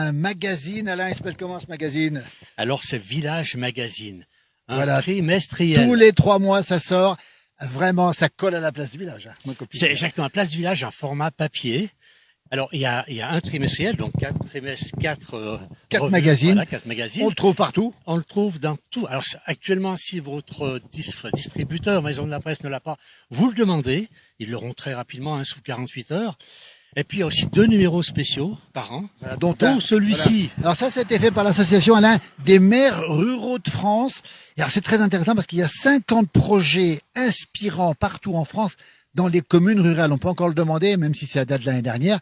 Un magazine, Alain, il s'appelle comment ce magazine? Alors c'est Village Magazine, un Voilà. trimestriel. Tous les 3 mois, ça sort. Vraiment, ça colle à la place du village. Hein, ma copine. C'est exactement la place du village en format papier. Alors il y a un trimestriel, donc 4 trimestres, 4 revues, magazines. voilà, 4 magazines. On le trouve partout. On le trouve dans tout. Alors actuellement, si votre distributeur, maison de la presse ne l'a pas, vous le demandez. Ils l'auront très rapidement, hein, sous 48 heures. Et puis il y a aussi 2 numéros spéciaux par an, Voilà, dont celui-ci. Voilà. Alors ça, c'était fait par l'association, Alain, des maires ruraux de France. Et alors c'est très intéressant parce qu'il y a 50 projets inspirants partout en France dans les communes rurales. On peut encore le demander, même si ça date de l'année dernière.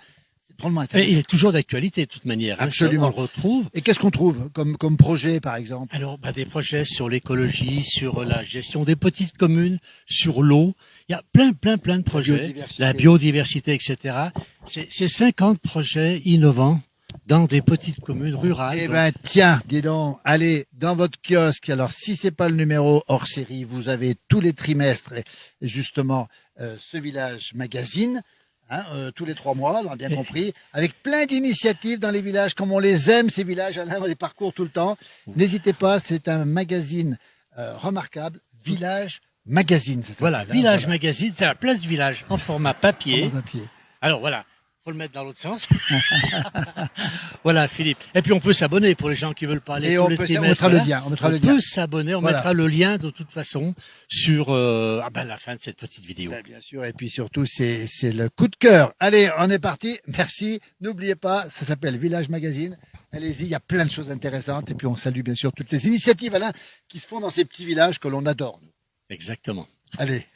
C'est drôlement intéressant. Et il est toujours d'actualité de toute manière. Absolument. Hein, on le retrouve. Et qu'est-ce qu'on trouve comme projet, par exemple? Alors, des projets sur l'écologie, sur la gestion des petites communes, sur l'eau. Il y a plein de projets. La biodiversité, etc. C'est 50 projets innovants dans des petites communes rurales. Eh ben, tiens, dis donc, allez dans votre kiosque. Alors, si c'est pas le numéro hors série, vous avez tous les trimestres, et justement, ce village magazine. Hein, tous les 3 mois, on a bien compris, avec plein d'initiatives dans les villages, comme on les aime, ces villages, Alain, on les parcourt tout le temps. N'hésitez pas, c'est un magazine remarquable, Village Magazine. Ça voilà, Village Magazine, c'est la place du village en format papier. En papier. Alors voilà, faut le mettre dans l'autre sens. Voilà, Philippe. Et puis on peut s'abonner pour les gens qui veulent parler. Et on mettra le lien. On peut s'abonner, on mettra le lien de toute façon sur la fin de cette petite vidéo. Bien sûr, et puis surtout c'est le coup de cœur. Allez, on est parti. Merci. N'oubliez pas, ça s'appelle Village Magazine. Allez-y, il y a plein de choses intéressantes. Et puis on salue bien sûr toutes les initiatives, Alain, qui se font dans ces petits villages que l'on adore. Exactement. Allez.